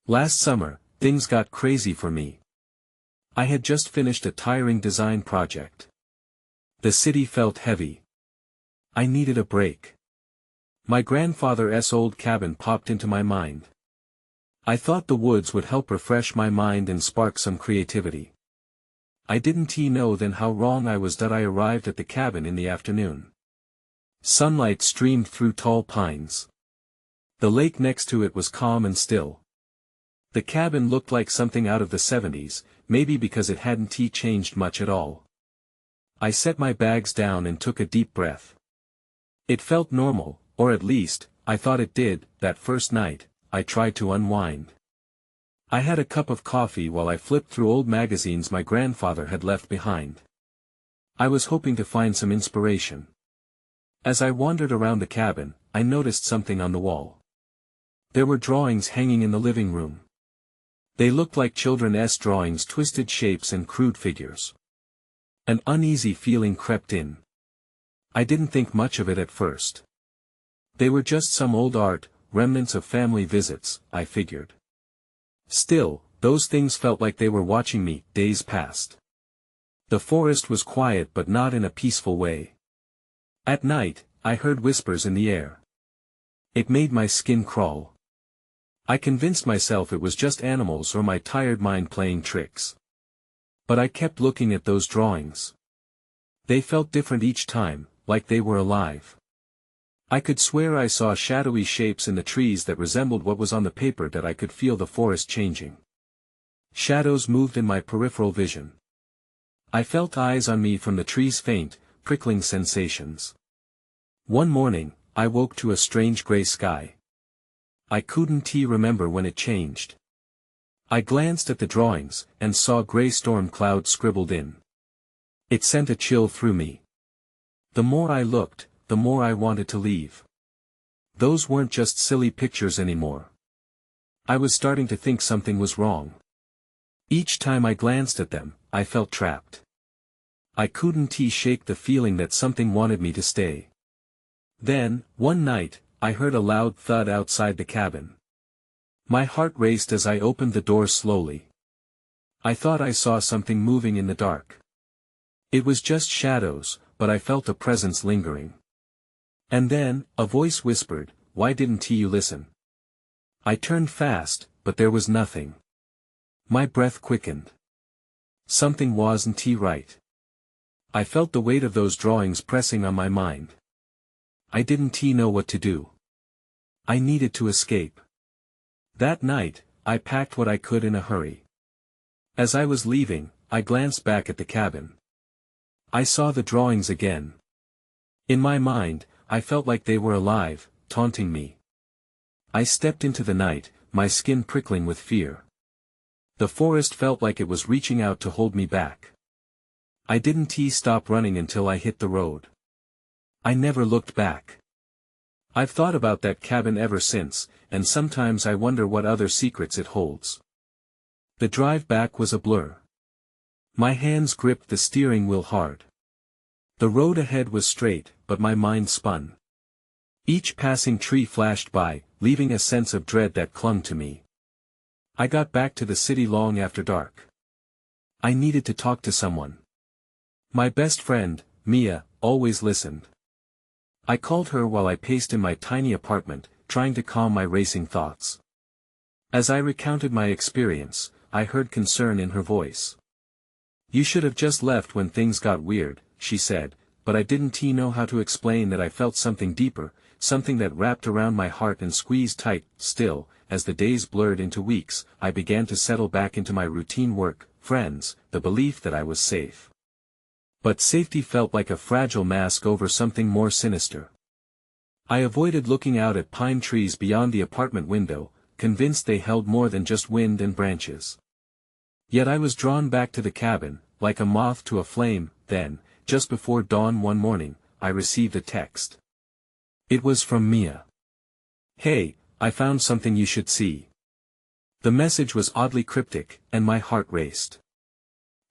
Last summer, things got crazy for me. I had just finished a tiring design project. The city felt heavy. I needed a break. My grandfather's old cabin popped into my mind. I thought the woods would help refresh my mind and spark some creativity. I didn't know then how wrong I was that I arrived at the cabin in the afternoon. Sunlight streamed through tall pines. The lake next to it was calm and still. The cabin looked like something out of the 70s, maybe because it hadn't changed much at all. I set my bags down and took a deep breath. It felt normal, or at least, I thought it did. That first night, I tried to unwind. I had a cup of coffee while I flipped through old magazines my grandfather had left behind. I was hoping to find some inspiration. As I wandered around the cabin, I noticed something on the wall. There were drawings hanging in the living room. They looked like children's drawings, twisted shapes and crude figures. An uneasy feeling crept in. I didn't think much of it at first. They were just some old art, remnants of family visits, I figured. Still, those things felt like they were watching me. Days passed. The forest was quiet but not in a peaceful way. At night, I heard whispers in the air. It made my skin crawl. I convinced myself it was just animals or my tired mind playing tricks. But I kept looking at those drawings. They felt different each time, like they were alive. I could swear I saw shadowy shapes in the trees that resembled what was on the paper, that I could feel the forest changing. Shadows moved in my peripheral vision. I felt eyes on me from the trees, faint, prickling sensations. One morning, I woke to a strange gray sky. I couldn't remember when it changed. I glanced at the drawings, and saw gray storm clouds scribbled in. It sent a chill through me. The more I looked, the more I wanted to leave. Those weren't just silly pictures anymore. I was starting to think something was wrong. Each time I glanced at them, I felt trapped. I couldn't shake the feeling that something wanted me to stay. Then, one night, I heard a loud thud outside the cabin. My heart raced as I opened the door slowly. I thought I saw something moving in the dark. It was just shadows, but I felt a presence lingering. And then, a voice whispered, "Why didn't you listen?" I turned fast, but there was nothing. My breath quickened. Something wasn't right. I felt the weight of those drawings pressing on my mind. I didn't know what to do. I needed to escape. That night, I packed what I could in a hurry. As I was leaving, I glanced back at the cabin. I saw the drawings again. In my mind, I felt like they were alive, taunting me. I stepped into the night, my skin prickling with fear. The forest felt like it was reaching out to hold me back. I didn't stop running until I hit the road. I never looked back. I've thought about that cabin ever since, and sometimes I wonder what other secrets it holds. The drive back was a blur. My hands gripped the steering wheel hard. The road ahead was straight, but my mind spun. Each passing tree flashed by, leaving a sense of dread that clung to me. I got back to the city long after dark. I needed to talk to someone. My best friend, Mia, always listened. I called her while I paced in my tiny apartment, trying to calm my racing thoughts. As I recounted my experience, I heard concern in her voice. "You should have just left when things got weird," she said, but I didn't know how to explain that I felt something deeper, something that wrapped around my heart and squeezed tight. Still, as the days blurred into weeks, I began to settle back into my routine: work, friends, the belief that I was safe. But safety felt like a fragile mask over something more sinister. I avoided looking out at pine trees beyond the apartment window, convinced they held more than just wind and branches. Yet I was drawn back to the cabin, like a moth to a flame. Then, just before dawn one morning, I received a text. It was from Mia. "Hey, I found something you should see." The message was oddly cryptic, and my heart raced.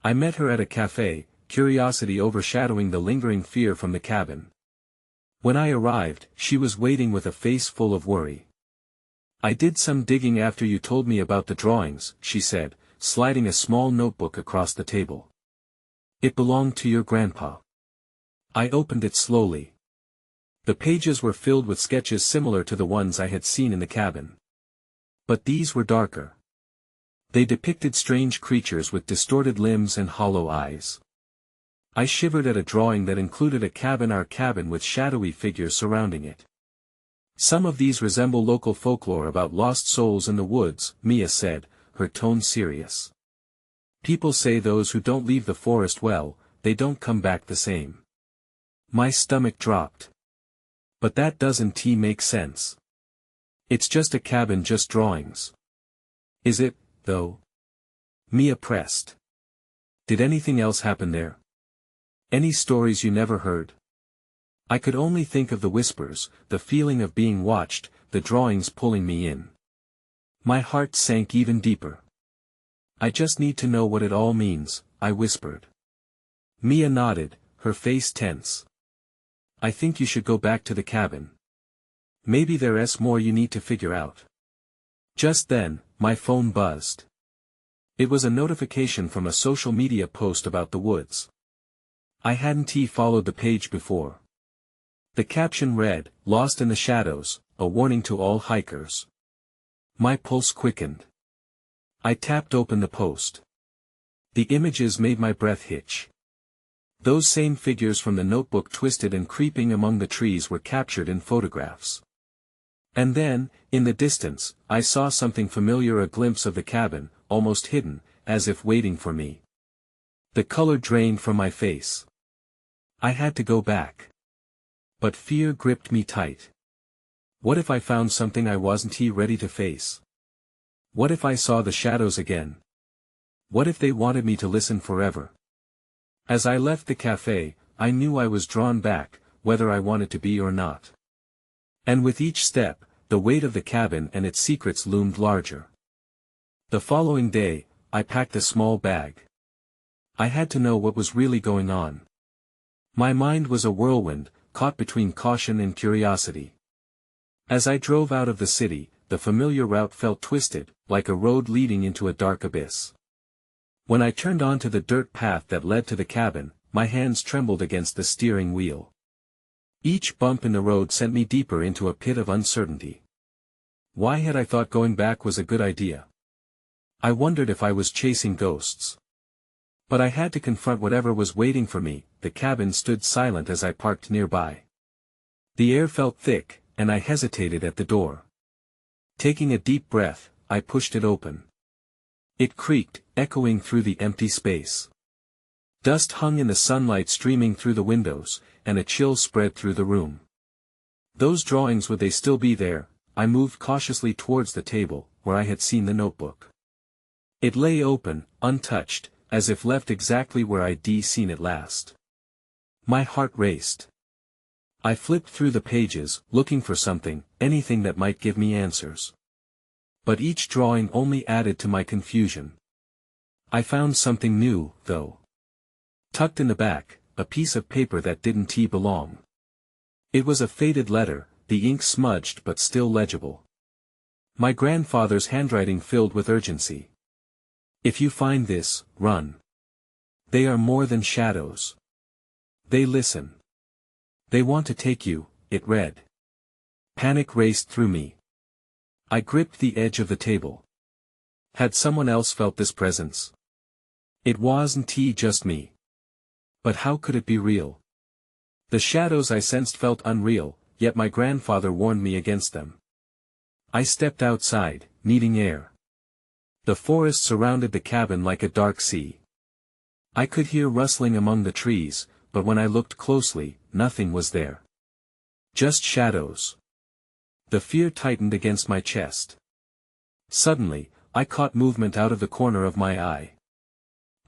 I met her at a cafe, curiosity overshadowing the lingering fear from the cabin. When I arrived, she was waiting with a face full of worry. I did some digging after you told me about the drawings, she said, sliding a small notebook across the table. It belonged to your grandpa. I opened it slowly. The pages were filled with sketches similar to the ones I had seen in the cabin. But these were darker. They depicted strange creatures with distorted limbs and hollow eyes. I shivered at a drawing that included our cabin with shadowy figures surrounding it. Some of these resemble local folklore about lost souls in the woods, Mia said, her tone serious. People say those who don't leave the forest well, they don't come back the same. My stomach dropped. But that doesn't make sense. It's just a cabin, just drawings. Is it, though? Mia pressed. Did anything else happen there? Any stories you never heard? I could only think of the whispers, the feeling of being watched, the drawings pulling me in. My heart sank even deeper. I just need to know what it all means, I whispered. Mia nodded, her face tense. I think you should go back to the cabin. Maybe there's more you need to figure out. Just then, my phone buzzed. It was a notification from a social media post about the woods. I hadn't followed the page before. The caption read, "Lost in the shadows, a warning to all hikers." My pulse quickened. I tapped open the post. The images made my breath hitch. Those same figures from the notebook twisted and creeping among the trees were captured in photographs. And then, in the distance, I saw something familiar, a glimpse of the cabin, almost hidden, as if waiting for me. The color drained from my face. I had to go back. But fear gripped me tight. What if I found something I wasn't ready to face? What if I saw the shadows again? What if they wanted me to listen forever? As I left the cafe, I knew I was drawn back, whether I wanted to be or not. And with each step, the weight of the cabin and its secrets loomed larger. The following day, I packed a small bag. I had to know what was really going on. My mind was a whirlwind, caught between caution and curiosity. As I drove out of the city, the familiar route felt twisted, like a road leading into a dark abyss. When I turned onto the dirt path that led to the cabin, my hands trembled against the steering wheel. Each bump in the road sent me deeper into a pit of uncertainty. Why had I thought going back was a good idea? I wondered if I was chasing ghosts. But I had to confront whatever was waiting for me. The cabin stood silent as I parked nearby. The air felt thick, and I hesitated at the door. Taking a deep breath, I pushed it open. It creaked, echoing through the empty space. Dust hung in the sunlight streaming through the windows, and a chill spread through the room. Those drawings, would they still be there? I moved cautiously towards the table, where I had seen the notebook. It lay open, untouched, as if left exactly where I'd seen it last. My heart raced. I flipped through the pages, looking for something, anything that might give me answers. But each drawing only added to my confusion. I found something new, though. Tucked in the back, a piece of paper that didn't belong. It was a faded letter, the ink smudged but still legible. My grandfather's handwriting filled with urgency. If you find this, run. They are more than shadows. They listen. They want to take you, it read. Panic raced through me. I gripped the edge of the table. Had someone else felt this presence? It wasn't just me. But how could it be real? The shadows I sensed felt unreal, yet my grandfather warned me against them. I stepped outside, needing air. The forest surrounded the cabin like a dark sea. I could hear rustling among the trees, but when I looked closely, nothing was there. Just shadows. The fear tightened against my chest. Suddenly, I caught movement out of the corner of my eye.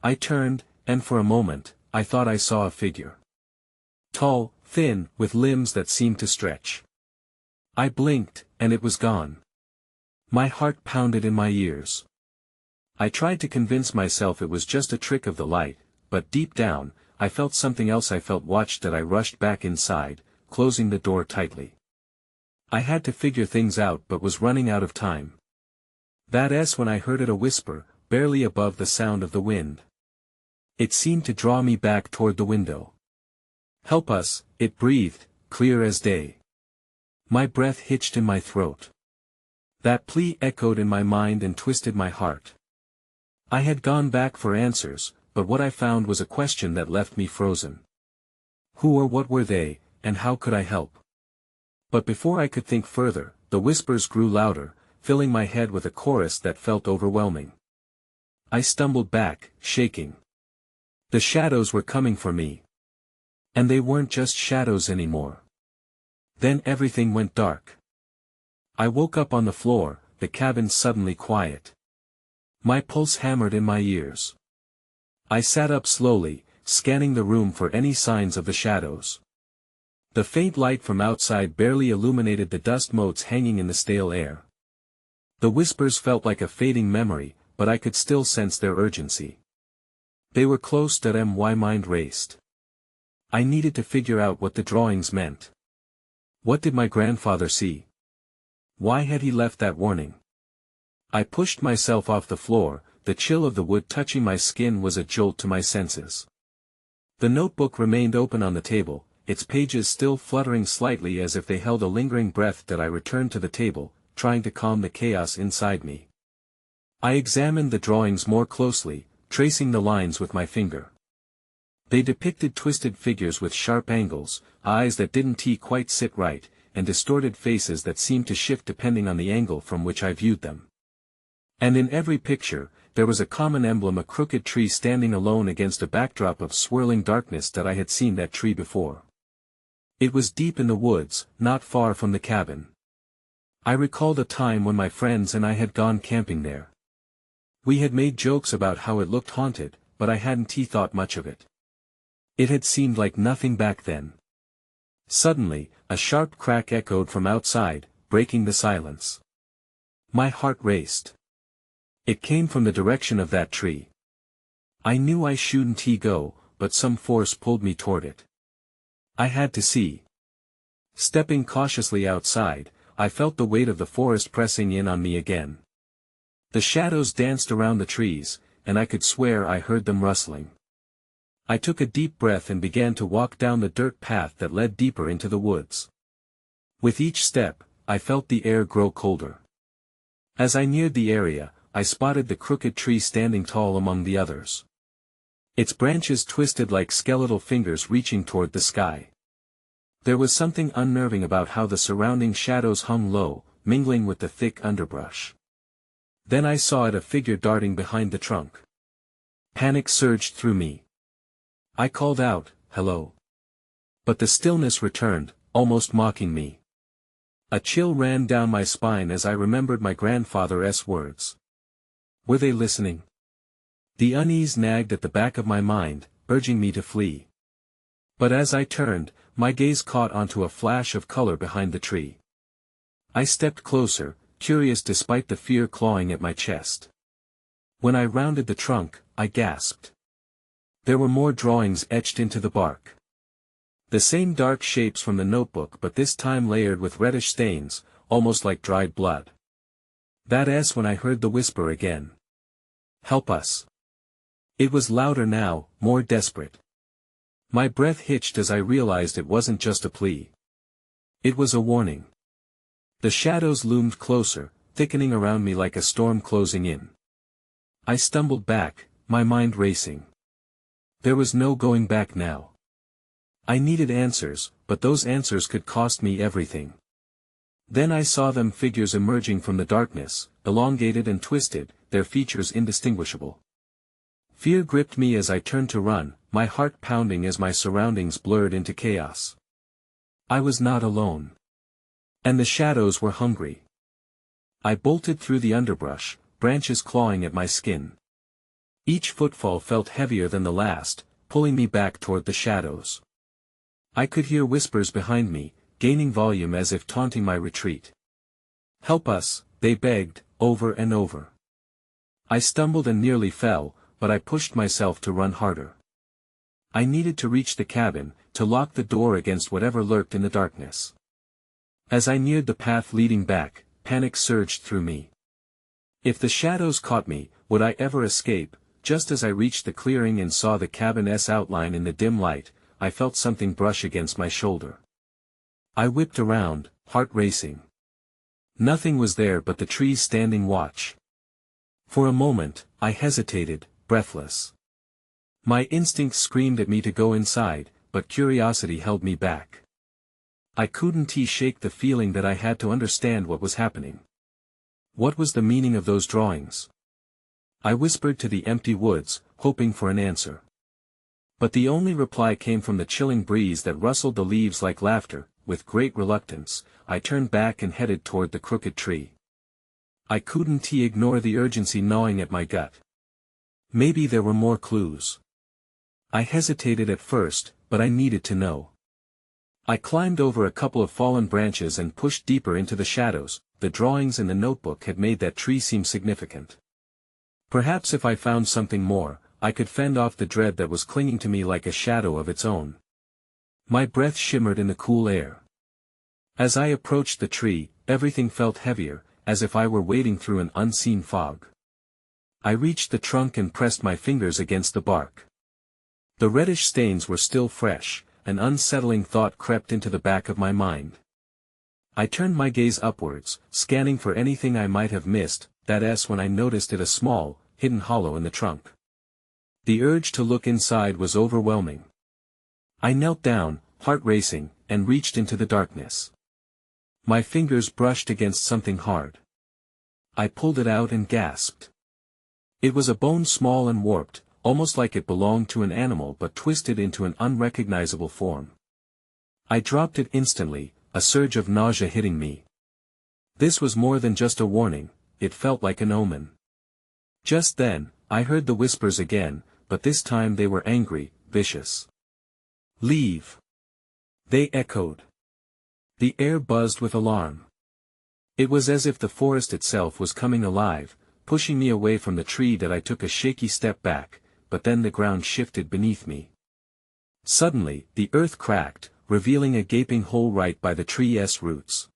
I turned, and for a moment, I thought I saw a figure. Tall, thin, with limbs that seemed to stretch. I blinked, and it was gone. My heart pounded in my ears. I tried to convince myself it was just a trick of the light, but deep down, I felt something else. I felt watched. That I rushed back inside, closing the door tightly. I had to figure things out but was running out of time. That's when I heard it, a whisper, barely above the sound of the wind. It seemed to draw me back toward the window. "Help us," it breathed, clear as day. My breath hitched in my throat. That plea echoed in my mind and twisted my heart. I had gone back for answers, but what I found was a question that left me frozen. Who or what were they, and how could I help? But before I could think further, the whispers grew louder, filling my head with a chorus that felt overwhelming. I stumbled back, shaking. The shadows were coming for me. And they weren't just shadows anymore. Then everything went dark. I woke up on the floor, the cabin suddenly quiet. My pulse hammered in my ears. I sat up slowly, scanning the room for any signs of the shadows. The faint light from outside barely illuminated the dust motes hanging in the stale air. The whispers felt like a fading memory, but I could still sense their urgency. They were close, my mind raced. I needed to figure out what the drawings meant. What did my grandfather see? Why had he left that warning? I pushed myself off the floor, the chill of the wood touching my skin was a jolt to my senses. The notebook remained open on the table, its pages still fluttering slightly as if they held a lingering breath. I returned to the table, trying to calm the chaos inside me. I examined the drawings more closely, tracing the lines with my finger. They depicted twisted figures with sharp angles, eyes that didn't quite sit right, and distorted faces that seemed to shift depending on the angle from which I viewed them. And in every picture, there was a common emblem, a crooked tree standing alone against a backdrop of swirling darkness. I had seen that tree before. It was deep in the woods, not far from the cabin. I recalled a time when my friends and I had gone camping there. We had made jokes about how it looked haunted, but I hadn't thought much of it. It had seemed like nothing back then. Suddenly, a sharp crack echoed from outside, breaking the silence. My heart raced. It came from the direction of that tree. I knew I shouldn't go, but some force pulled me toward it. I had to see. Stepping cautiously outside, I felt the weight of the forest pressing in on me again. The shadows danced around the trees, and I could swear I heard them rustling. I took a deep breath and began to walk down the dirt path that led deeper into the woods. With each step, I felt the air grow colder. As I neared the area, I spotted the crooked tree standing tall among the others. Its branches twisted like skeletal fingers reaching toward the sky. There was something unnerving about how the surrounding shadows hung low, mingling with the thick underbrush. Then I saw it, a figure darting behind the trunk. Panic surged through me. I called out, "Hello." But the stillness returned, almost mocking me. A chill ran down my spine as I remembered my grandfather's words. Were they listening? The unease nagged at the back of my mind, urging me to flee. But as I turned, my gaze caught onto a flash of color behind the tree. I stepped closer, curious despite the fear clawing at my chest. When I rounded the trunk, I gasped. There were more drawings etched into the bark. The same dark shapes from the notebook, but this time layered with reddish stains, almost like dried blood. That's when I heard the whisper again. "Help us." It was louder now, more desperate. My breath hitched as I realized it wasn't just a plea. It was a warning. The shadows loomed closer, thickening around me like a storm closing in. I stumbled back, my mind racing. There was no going back now. I needed answers, but those answers could cost me everything. Then I saw them, figures emerging from the darkness, elongated and twisted, their features indistinguishable. Fear gripped me as I turned to run, my heart pounding as my surroundings blurred into chaos. I was not alone. And the shadows were hungry. I bolted through the underbrush, branches clawing at my skin. Each footfall felt heavier than the last, pulling me back toward the shadows. I could hear whispers behind me, gaining volume as if taunting my retreat. "Help us," they begged, over and over. I stumbled and nearly fell, but I pushed myself to run harder. I needed to reach the cabin, to lock the door against whatever lurked in the darkness. As I neared the path leading back, panic surged through me. If the shadows caught me, would I ever escape? Just as I reached the clearing and saw the cabin's outline in the dim light, I felt something brush against my shoulder. I whipped around, heart racing. Nothing was there but the trees standing watch. For a moment, I hesitated, breathless. My instincts screamed at me to go inside, but curiosity held me back. I couldn't shake the feeling that I had to understand what was happening. What was the meaning of those drawings? I whispered to the empty woods, hoping for an answer. But the only reply came from the chilling breeze that rustled the leaves like laughter. With great reluctance, I turned back and headed toward the crooked tree. I couldn't ignore the urgency gnawing at my gut. Maybe there were more clues. I hesitated at first, but I needed to know. I climbed over a couple of fallen branches and pushed deeper into the shadows. The drawings in the notebook had made that tree seem significant. Perhaps if I found something more, I could fend off the dread that was clinging to me like a shadow of its own. My breath shimmered in the cool air. As I approached the tree, everything felt heavier, as if I were wading through an unseen fog. I reached the trunk and pressed my fingers against the bark. The reddish stains were still fresh. An unsettling thought crept into the back of my mind. I turned my gaze upwards, scanning for anything I might have missed, when I noticed it a small, hidden hollow in the trunk. The urge to look inside was overwhelming. I knelt down, heart racing, and reached into the darkness. My fingers brushed against something hard. I pulled it out and gasped. It was a bone small and warped, almost like it belonged to an animal but twisted into an unrecognizable form. I dropped it instantly, a surge of nausea hitting me. This was more than just a warning, it felt like an omen. Just then, I heard the whispers again, but this time they were angry, vicious. "Leave!" they echoed. The air buzzed with alarm. It was as if the forest itself was coming alive, pushing me away from the tree. That I took a shaky step back, but then the ground shifted beneath me. Suddenly, the earth cracked, revealing a gaping hole right by the tree's roots.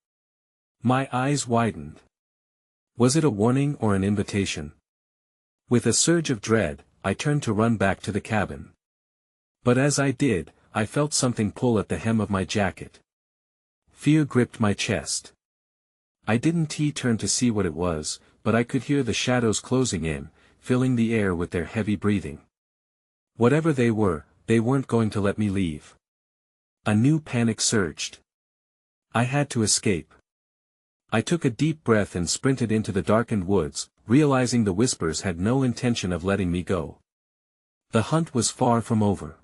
My eyes widened. Was it a warning or an invitation? With a surge of dread, I turned to run back to the cabin. But as I did, I felt something pull at the hem of my jacket. Fear gripped my chest. I didn't turn to see what it was, but I could hear the shadows closing in, filling the air with their heavy breathing. Whatever they were, they weren't going to let me leave. A new panic surged. I had to escape. I took a deep breath and sprinted into the darkened woods, realizing the whispers had no intention of letting me go. The hunt was far from over.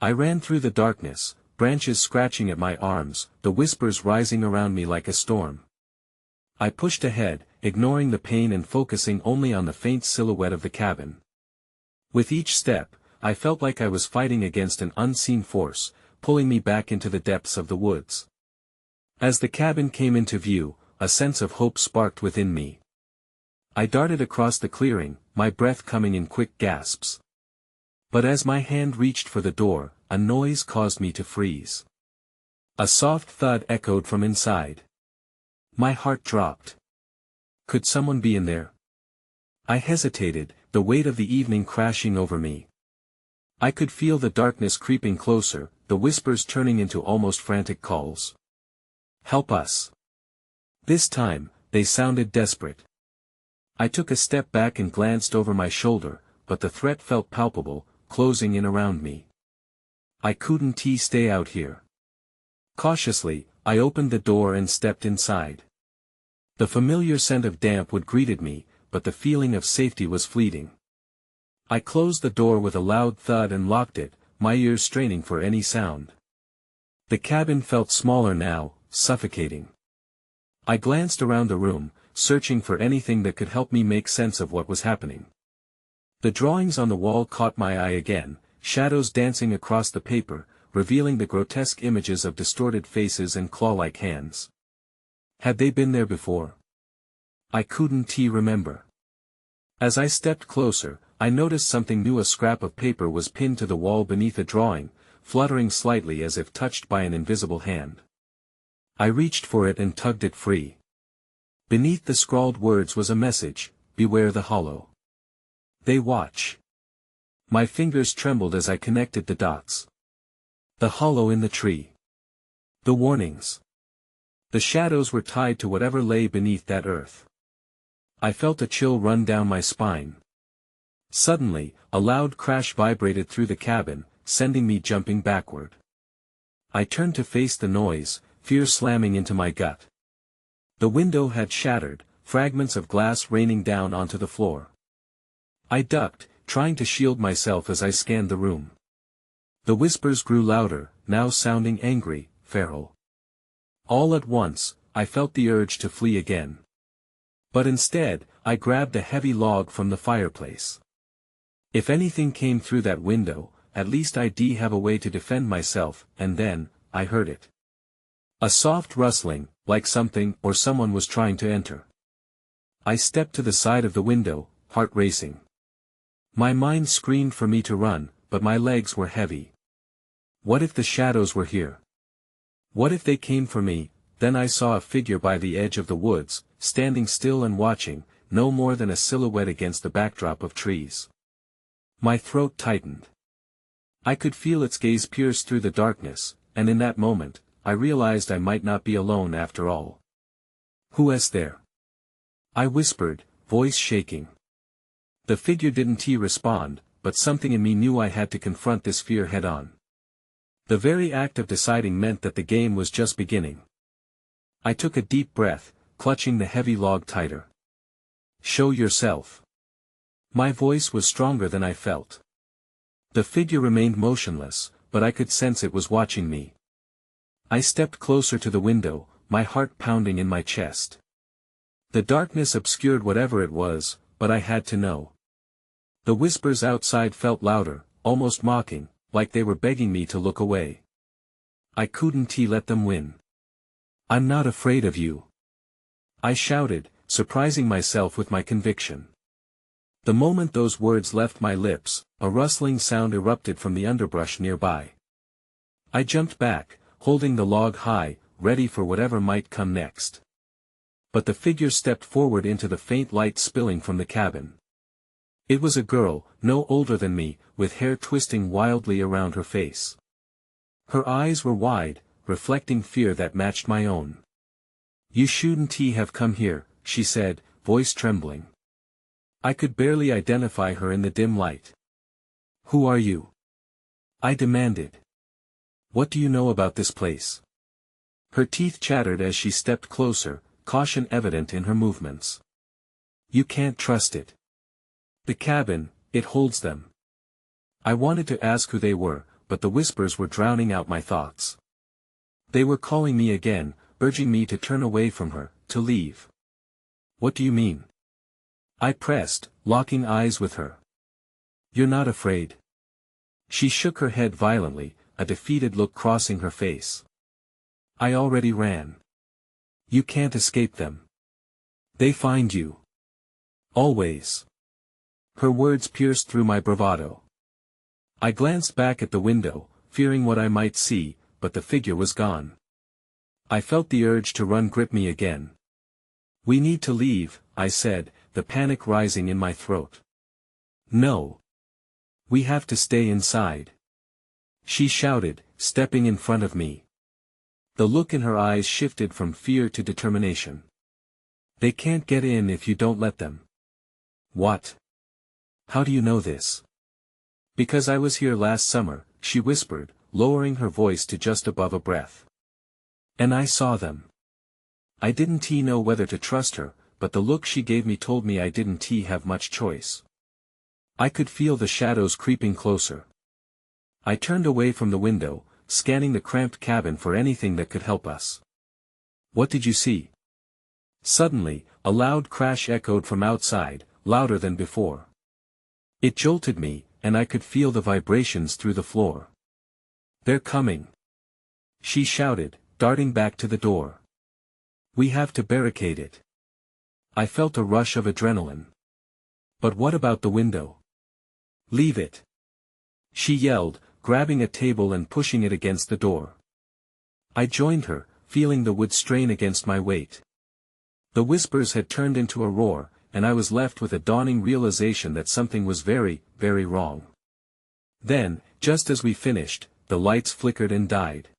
I ran through the darkness, branches scratching at my arms, the whispers rising around me like a storm. I pushed ahead, ignoring the pain and focusing only on the faint silhouette of the cabin. With each step, I felt like I was fighting against an unseen force, pulling me back into the depths of the woods. As the cabin came into view, a sense of hope sparked within me. I darted across the clearing, my breath coming in quick gasps. But as my hand reached for the door, a noise caused me to freeze. A soft thud echoed from inside. My heart dropped. Could someone be in there? I hesitated, the weight of the evening crashing over me. I could feel the darkness creeping closer, the whispers turning into almost frantic calls. "Help us!" This time, they sounded desperate. I took a step back and glanced over my shoulder, but the threat felt palpable, closing in around me. I couldn't stay out here. Cautiously, I opened the door and stepped inside. The familiar scent of damp wood greeted me, but the feeling of safety was fleeting. I closed the door with a loud thud and locked it, my ears straining for any sound. The cabin felt smaller now, suffocating. I glanced around the room, searching for anything that could help me make sense of what was happening. The drawings on the wall caught my eye again, shadows dancing across the paper, revealing the grotesque images of distorted faces and claw-like hands. Had they been there before? I couldn't remember. As I stepped closer, I noticed something new. A scrap of paper was pinned to the wall beneath a drawing, fluttering slightly as if touched by an invisible hand. I reached for it and tugged it free. Beneath the scrawled words was a message, "Beware the hollow. They watch." My fingers trembled as I connected the dots. The hollow in the tree. The warnings. The shadows were tied to whatever lay beneath that earth. I felt a chill run down my spine. Suddenly, a loud crash vibrated through the cabin, sending me jumping backward. I turned to face the noise, fear slamming into my gut. The window had shattered, fragments of glass raining down onto the floor. I ducked, trying to shield myself as I scanned the room. The whispers grew louder, now sounding angry, feral. All at once, I felt the urge to flee again. But instead, I grabbed a heavy log from the fireplace. If anything came through that window, at least I'd have a way to defend myself, and then, I heard it. A soft rustling, like something or someone was trying to enter. I stepped to the side of the window, heart racing. My mind screamed for me to run, but my legs were heavy. What if the shadows were here? What if they came for me? Then I saw a figure by the edge of the woods, standing still and watching, no more than a silhouette against the backdrop of trees. My throat tightened. I could feel its gaze pierce through the darkness, and in that moment, I realized I might not be alone after all. "Who is there?" I whispered, voice shaking. The figure didn't respond, but something in me knew I had to confront this fear head-on. The very act of deciding meant that the game was just beginning. I took a deep breath, clutching the heavy log tighter. "Show yourself." My voice was stronger than I felt. The figure remained motionless, but I could sense it was watching me. I stepped closer to the window, my heart pounding in my chest. The darkness obscured whatever it was, but I had to know. The whispers outside felt louder, almost mocking, like they were begging me to look away. I couldn't let them win. "I'm not afraid of you," I shouted, surprising myself with my conviction. The moment those words left my lips, a rustling sound erupted from the underbrush nearby. I jumped back, holding the log high, ready for whatever might come next. But the figure stepped forward into the faint light spilling from the cabin. It was a girl, no older than me, with hair twisting wildly around her face. Her eyes were wide, reflecting fear that matched my own. "You shouldn't have come here," she said, voice trembling. I could barely identify her in the dim light. "Who are you?" I demanded. "What do you know about this place?" Her teeth chattered as she stepped closer, caution evident in her movements. "You can't trust it. The cabin, it holds them." I wanted to ask who they were, but the whispers were drowning out my thoughts. They were calling me again, urging me to turn away from her, to leave. "What do you mean?" I pressed, locking eyes with her. "You're not afraid?" She shook her head violently, a defeated look crossing her face. "I already ran. You can't escape them. They find you. Always." Her words pierced through my bravado. I glanced back at the window, fearing what I might see, but the figure was gone. I felt the urge to run grip me again. "We need to leave," I said, the panic rising in my throat. "No. We have to stay inside," she shouted, stepping in front of me. The look in her eyes shifted from fear to determination. "They can't get in if you don't let them." "What? How do you know this?" "Because I was here last summer," she whispered, lowering her voice to just above a breath. "And I saw them." I didn't know whether to trust her, but the look she gave me told me I didn't have much choice. I could feel the shadows creeping closer. I turned away from the window, scanning the cramped cabin for anything that could help us. "What did you see?" Suddenly, a loud crash echoed from outside, louder than before. It jolted me, and I could feel the vibrations through the floor. "They're coming!" she shouted, darting back to the door. "We have to barricade it." I felt a rush of adrenaline. "But what about the window?" "Leave it!" she yelled, grabbing a table and pushing it against the door. I joined her, feeling the wood strain against my weight. The whispers had turned into a roar, and I was left with a dawning realization that something was very, very wrong. Then, just as we finished, the lights flickered and died.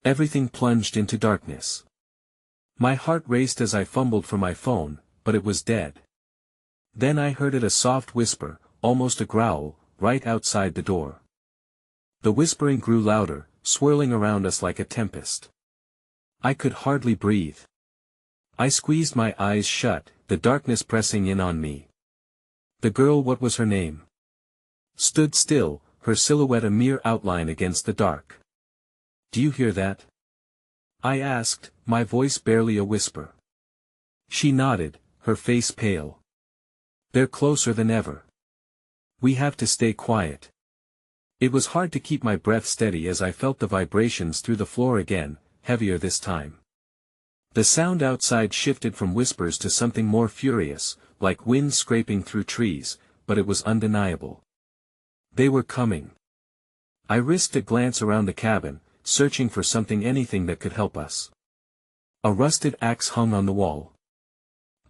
Everything plunged into darkness. My heart raced as I fumbled for my phone, but it was dead. Then I heard a soft whisper, almost a growl, right outside the door. The whispering grew louder, swirling around us like a tempest. I could hardly breathe. I squeezed my eyes shut, the darkness pressing in on me. The girl, what was her name? Stood still, her silhouette a mere outline against the dark. "Do you hear that?" I asked, my voice barely a whisper. She nodded, her face pale. "They're closer than ever. We have to stay quiet." It was hard to keep my breath steady as I felt the vibrations through the floor again, heavier this time. The sound outside shifted from whispers to something more furious, like wind scraping through trees, but it was undeniable. They were coming. I risked a glance around the cabin, searching for anything that could help us. A rusted axe hung on the wall.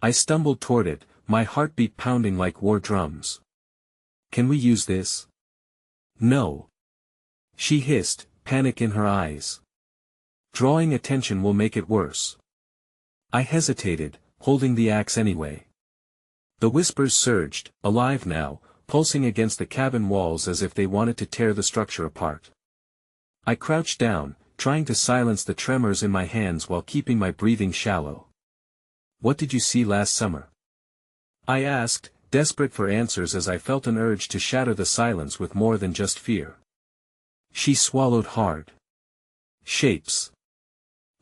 I stumbled toward it, my heartbeat pounding like war drums. "Can we use this?" "No," she hissed, panic in her eyes. "Drawing attention will make it worse." I hesitated, holding the axe anyway. The whispers surged, alive now, pulsing against the cabin walls as if they wanted to tear the structure apart. I crouched down, trying to silence the tremors in my hands while keeping my breathing shallow. "What did you see last summer?" I asked, desperate for answers as I felt an urge to shatter the silence with more than just fear. She swallowed hard. "Shapes.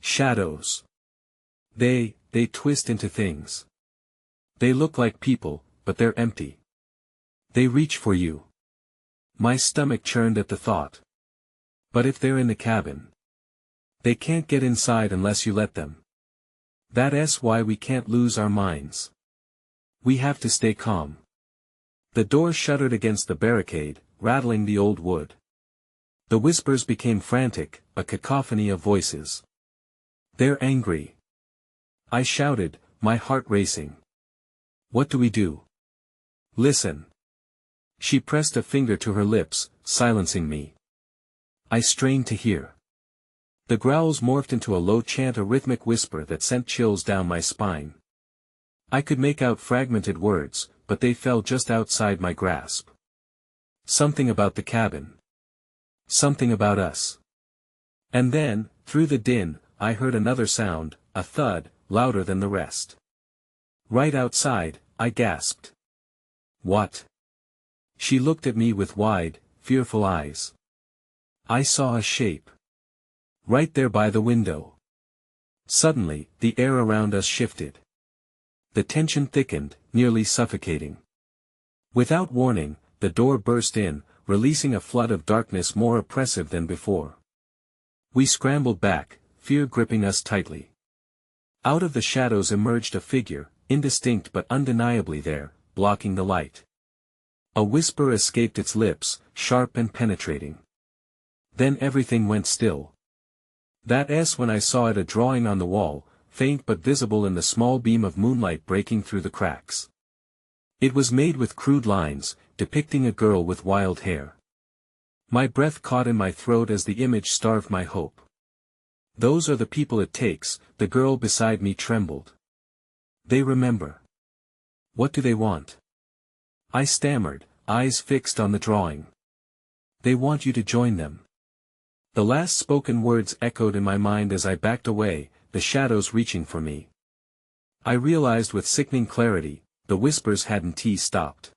Shadows. They twist into things. They look like people, but they're empty. They reach for you." My stomach churned at the thought. "But if they're in the cabin? They can't get inside unless you let them. That's why we can't lose our minds. We have to stay calm." The door shuddered against the barricade, rattling the old wood. The whispers became frantic, a cacophony of voices. "They're angry," I shouted, my heart racing. "What do we do?" "Listen." She pressed a finger to her lips, silencing me. I strained to hear. The growls morphed into a low chant, a rhythmic whisper that sent chills down my spine. I could make out fragmented words, but they fell just outside my grasp. Something about the cabin. Something about us. And then, through the din, I heard another sound, a thud, louder than the rest. "Right outside," I gasped. "What?" She looked at me with wide, fearful eyes. I saw a shape. Right there by the window. Suddenly, the air around us shifted. The tension thickened, nearly suffocating. Without warning, the door burst in, releasing a flood of darkness more oppressive than before. We scrambled back, fear gripping us tightly. Out of the shadows emerged a figure, indistinct but undeniably there, blocking the light. A whisper escaped its lips, sharp and penetrating. Then everything went still. That's when I saw it, a drawing on the wall, faint but visible in the small beam of moonlight breaking through the cracks. It was made with crude lines, depicting a girl with wild hair. My breath caught in my throat as the image starved my hope. "Those are the people it takes," the girl beside me trembled. "They remember." "What do they want?" I stammered, eyes fixed on the drawing. "They want you to join them." The last spoken words echoed in my mind as I backed away, the shadows reaching for me. I realized with sickening clarity, the whispers hadn't stopped.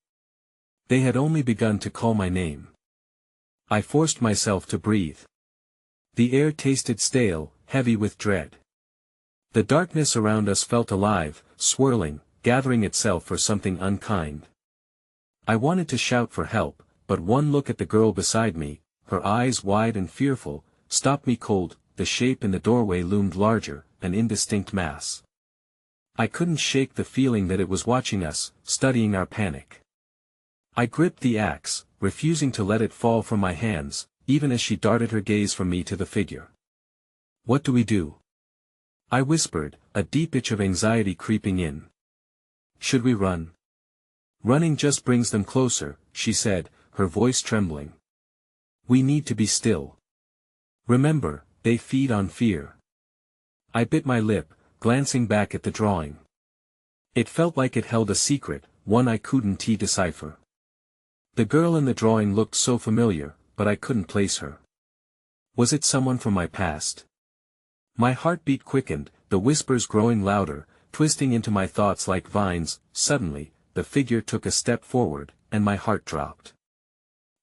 They had only begun to call my name. I forced myself to breathe. The air tasted stale, heavy with dread. The darkness around us felt alive, swirling, gathering itself for something unkind. I wanted to shout for help, but one look at the girl beside me, her eyes wide and fearful, stopped me cold. The shape in the doorway loomed larger, an indistinct mass. I couldn't shake the feeling that it was watching us, studying our panic. I gripped the axe, refusing to let it fall from my hands, even as she darted her gaze from me to the figure. "What do we do?" I whispered, a deep itch of anxiety creeping in. Should we run? Running just brings them closer, she said, her voice trembling. We need to be still. Remember, they feed on fear. I bit my lip, glancing back at the drawing. It felt like it held a secret, one I couldn't decipher. The girl in the drawing looked so familiar, but I couldn't place her. Was it someone from my past? My heartbeat quickened, the whispers growing louder, twisting into my thoughts like vines. Suddenly, the figure took a step forward, and my heart dropped.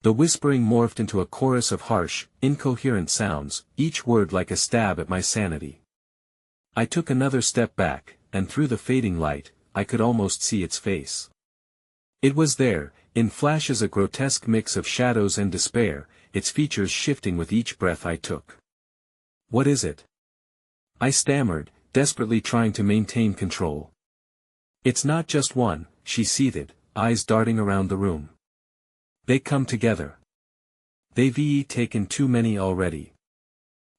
The whispering morphed into a chorus of harsh, incoherent sounds, each word like a stab at my sanity. I took another step back, and through the fading light, I could almost see its face. It was there, in flashes, a grotesque mix of shadows and despair, its features shifting with each breath I took. What is it? I stammered, desperately trying to maintain control. It's not just one, she seethed, eyes darting around the room. They come together. They've taken too many already.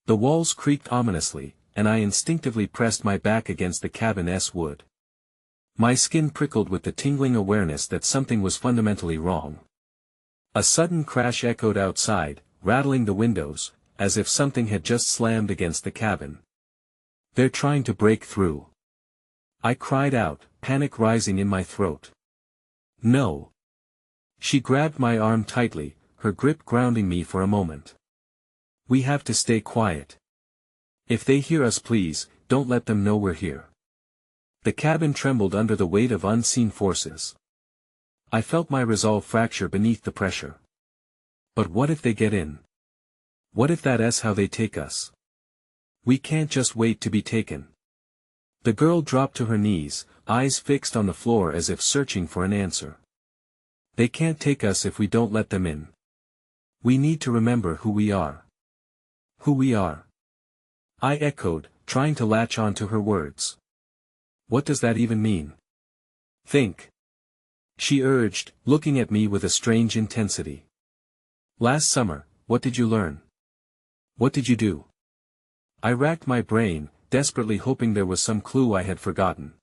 The walls creaked ominously, and I instinctively pressed my back against the cabin's wood. My skin prickled with the tingling awareness that something was fundamentally wrong. A sudden crash echoed outside, rattling the windows, as if something had just slammed against the cabin. They're trying to break through. I cried out, panic rising in my throat. No. She grabbed my arm tightly, her grip grounding me for a moment. We have to stay quiet. If they hear us, please, don't let them know we're here. The cabin trembled under the weight of unseen forces. I felt my resolve fracture beneath the pressure. But what if they get in? What if that's how they take us? We can't just wait to be taken. The girl dropped to her knees, eyes fixed on the floor as if searching for an answer. They can't take us if we don't let them in. We need to remember who we are. Who we are. I echoed, trying to latch on to her words. What does that even mean? Think. She urged, looking at me with a strange intensity. Last summer, what did you learn? What did you do? I racked my brain, desperately hoping there was some clue I had forgotten.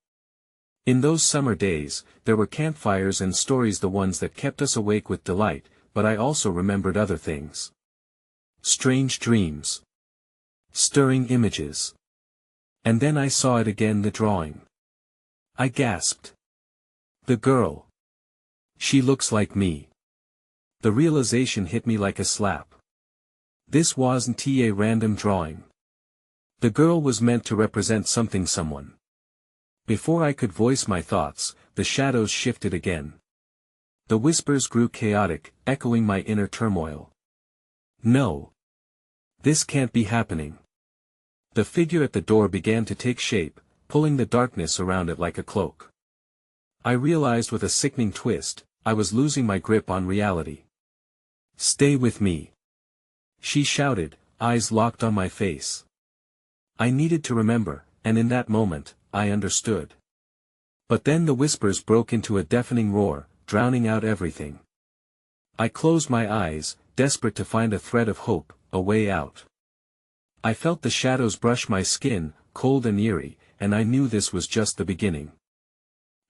In those summer days, there were campfires and stories, the ones that kept us awake with delight, but I also remembered other things. Strange dreams. Stirring images. And then I saw it again, the drawing. I gasped. The girl. She looks like me. The realization hit me like a slap. This wasn't a random drawing. The girl was meant to represent something, someone. Before I could voice my thoughts, the shadows shifted again. The whispers grew chaotic, echoing my inner turmoil. No. This can't be happening. The figure at the door began to take shape, pulling the darkness around it like a cloak. I realized with a sickening twist, I was losing my grip on reality. Stay with me. She shouted, eyes locked on my face. I needed to remember, and in that moment, I understood. But then the whispers broke into a deafening roar, drowning out everything. I closed my eyes, desperate to find a thread of hope, a way out. I felt the shadows brush my skin, cold and eerie, and I knew this was just the beginning.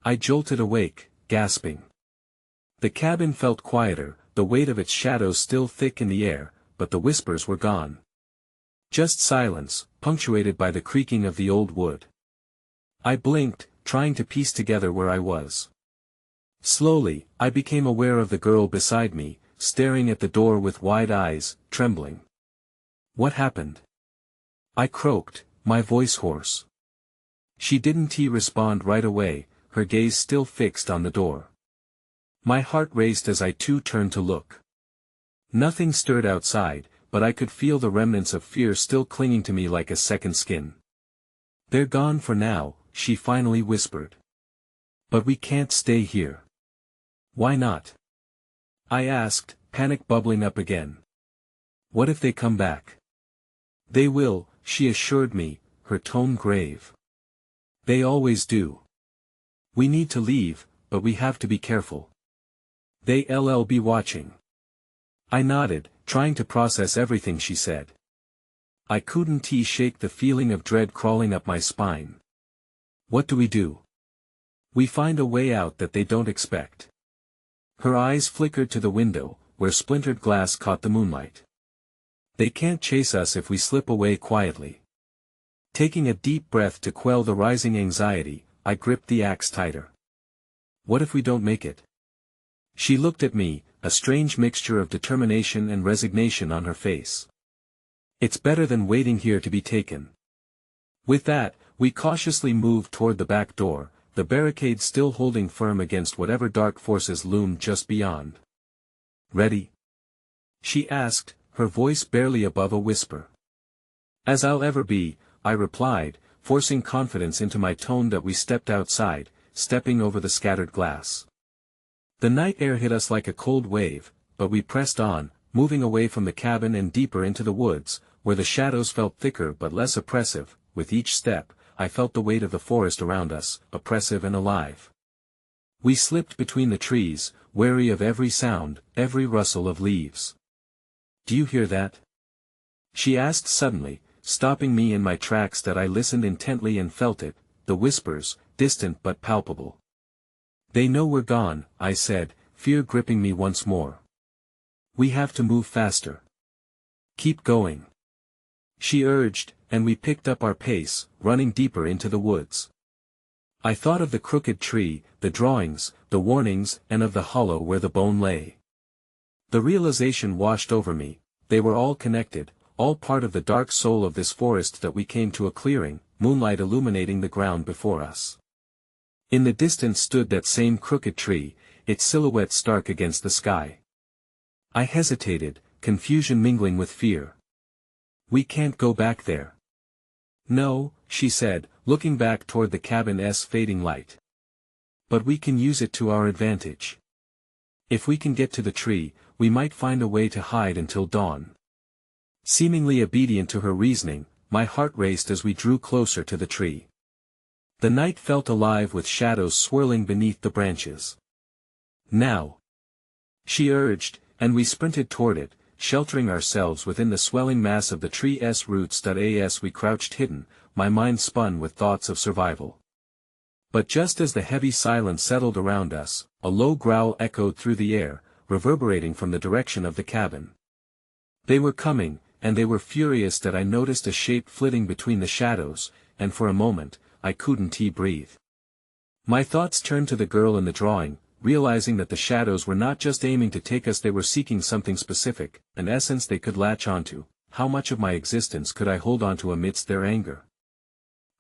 I jolted awake, gasping. The cabin felt quieter, the weight of its shadows still thick in the air, but the whispers were gone. Just silence, punctuated by the creaking of the old wood. I blinked, trying to piece together where I was. Slowly, I became aware of the girl beside me, staring at the door with wide eyes, trembling. What happened? I croaked, my voice hoarse. She didn't respond right away, her gaze still fixed on the door. My heart raced as I too turned to look. Nothing stirred outside, but I could feel the remnants of fear still clinging to me like a second skin. They're gone for now, she finally whispered. But we can't stay here. Why not? I asked, panic bubbling up again. What if they come back? They will, she assured me, her tone grave. They always do. We need to leave, but we have to be careful. They'll be watching. I nodded, trying to process everything she said. I couldn't shake the feeling of dread crawling up my spine. What do we do? We find a way out that they don't expect. Her eyes flickered to the window, where splintered glass caught the moonlight. They can't chase us if we slip away quietly. Taking a deep breath to quell the rising anxiety, I gripped the axe tighter. What if we don't make it? She looked at me, a strange mixture of determination and resignation on her face. It's better than waiting here to be taken. With that, we cautiously moved toward the back door, the barricade still holding firm against whatever dark forces loomed just beyond. Ready? She asked, her voice barely above a whisper. As I'll ever be, I replied, forcing confidence into my tone that we stepped outside, stepping over the scattered glass. The night air hit us like a cold wave, but we pressed on, moving away from the cabin and deeper into the woods, where the shadows felt thicker but less oppressive. With each step, I felt the weight of the forest around us, oppressive and alive. We slipped between the trees, wary of every sound, every rustle of leaves. Do you hear that? She asked suddenly, stopping me in my tracks that I listened intently and felt it, the whispers, distant but palpable. They know we're gone, I said, fear gripping me once more. We have to move faster. Keep going. She urged, and we picked up our pace, running deeper into the woods. I thought of the crooked tree, the drawings, the warnings, and of the hollow where the bone lay. The realization washed over me, they were all connected, all part of the dark soul of this forest that we came to a clearing, moonlight illuminating the ground before us. In the distance stood that same crooked tree, its silhouette stark against the sky. I hesitated, confusion mingling with fear. We can't go back there. No, she said, looking back toward the cabin's fading light. But we can use it to our advantage. If we can get to the tree, we might find a way to hide until dawn. Seemingly obedient to her reasoning, my heart raced as we drew closer to the tree. The night felt alive with shadows swirling beneath the branches. Now! She urged, and we sprinted toward it, sheltering ourselves within the swelling mass of the tree's roots. As we crouched hidden, my mind spun with thoughts of survival. But just as the heavy silence settled around us, a low growl echoed through the air, reverberating from the direction of the cabin. They were coming, and they were furious. That I noticed a shape flitting between the shadows, and for a moment, I couldn't breathe. My thoughts turned to the girl in the drawing, realizing that the shadows were not just aiming to take us, they were seeking something specific, an essence they could latch onto. How much of my existence could I hold onto amidst their anger?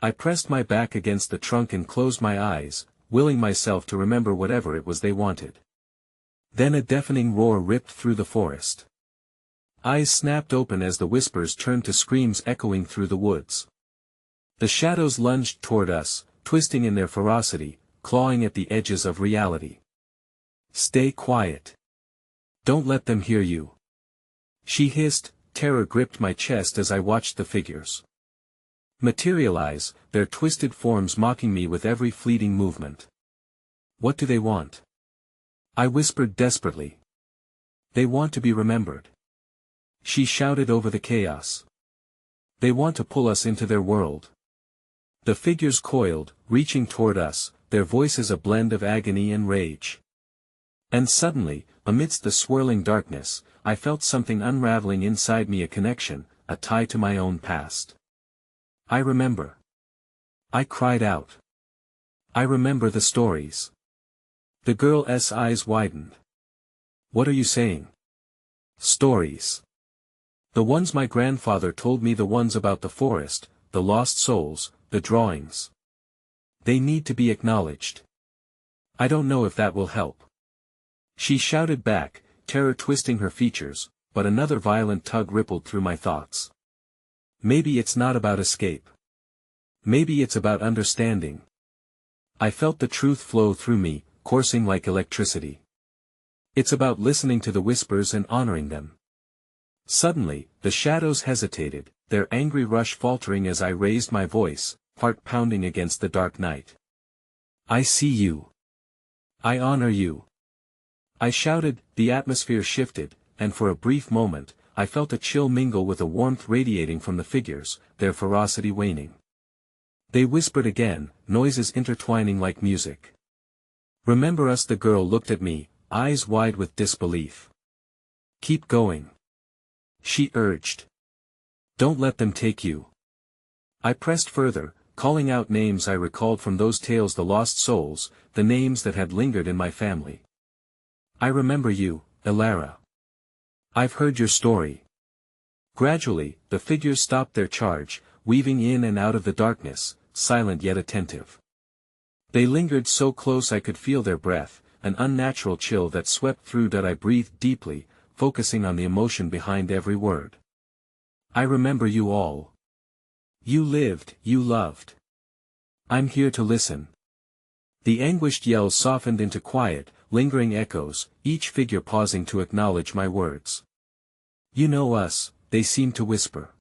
I pressed my back against the trunk and closed my eyes, willing myself to remember whatever it was they wanted. Then a deafening roar ripped through the forest. Eyes snapped open as the whispers turned to screams echoing through the woods. The shadows lunged toward us, twisting in their ferocity, clawing at the edges of reality. Stay quiet. Don't let them hear you. She hissed, terror gripped my chest as I watched the figures materialize, their twisted forms mocking me with every fleeting movement. What do they want? I whispered desperately. They want to be remembered. She shouted over the chaos. They want to pull us into their world. The figures coiled, reaching toward us, their voices a blend of agony and rage. And suddenly, amidst the swirling darkness, I felt something unraveling inside me, a connection, a tie to my own past. I remember. I cried out. I remember the stories. The girl's eyes widened. What are you saying? Stories. The ones my grandfather told me, the ones about the forest, the lost souls, the drawings. They need to be acknowledged. I don't know if that will help. She shouted back, terror twisting her features, but another violent tug rippled through my thoughts. Maybe it's not about escape. Maybe it's about understanding. I felt the truth flow through me, coursing like electricity. It's about listening to the whispers and honoring them. Suddenly, the shadows hesitated, their angry rush faltering as I raised my voice, heart pounding against the dark night. I see you. I honor you. I shouted, the atmosphere shifted, and for a brief moment, I felt a chill mingle with a warmth radiating from the figures, their ferocity waning. They whispered again, noises intertwining like music. "Remember us?" The girl looked at me, eyes wide with disbelief. "Keep going," she urged. "Don't let them take you." I pressed further, calling out names I recalled from those tales, the lost souls, the names that had lingered in my family. "I remember you, Elara. I've heard your story." Gradually, the figures stopped their charge, weaving in and out of the darkness, silent yet attentive. They lingered so close I could feel their breath, an unnatural chill that swept through. I breathed deeply, focusing on the emotion behind every word. "I remember you all. You lived, you loved. I'm here to listen." The anguished yells softened into quiet, lingering echoes, each figure pausing to acknowledge my words. "You know us," they seemed to whisper.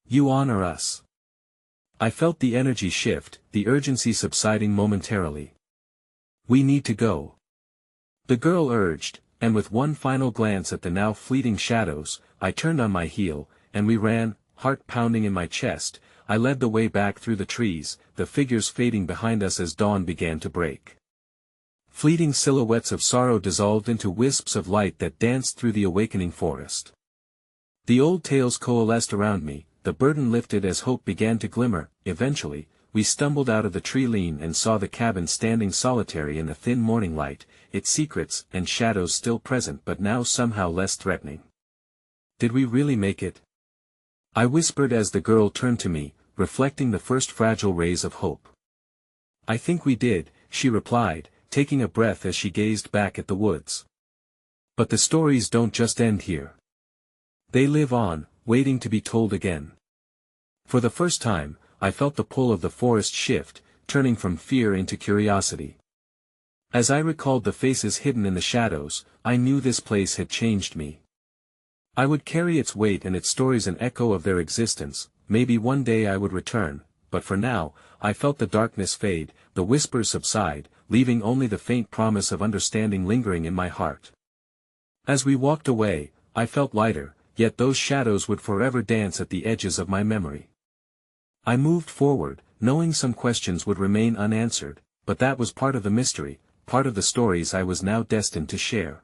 "You honor us." I felt the energy shift, the urgency subsiding momentarily. "We need to go," the girl urged, and with one final glance at the now fleeting shadows, I turned on my heel, and we ran, heart pounding in my chest. I led the way back through the trees, the figures fading behind us as dawn began to break. Fleeting silhouettes of sorrow dissolved into wisps of light that danced through the awakening forest. The old tales coalesced around me, the burden lifted as hope began to glimmer. Eventually, we stumbled out of the tree lane and saw the cabin standing solitary in the thin morning light, its secrets and shadows still present but now somehow less threatening. "Did we really make it?" I whispered as the girl turned to me, reflecting the first fragile rays of hope. "I think we did," she replied, taking a breath as she gazed back at the woods. "But the stories don't just end here. They live on, waiting to be told again." For the first time, I felt the pull of the forest shift, turning from fear into curiosity. As I recalled the faces hidden in the shadows, I knew this place had changed me. I would carry its weight and its stories an echo of their existence. Maybe one day I would return, but for now, I felt the darkness fade, the whispers subside, leaving only the faint promise of understanding lingering in my heart. As we walked away, I felt lighter, yet those shadows would forever dance at the edges of my memory. I moved forward, knowing some questions would remain unanswered, but that was part of the mystery, part of the stories I was now destined to share.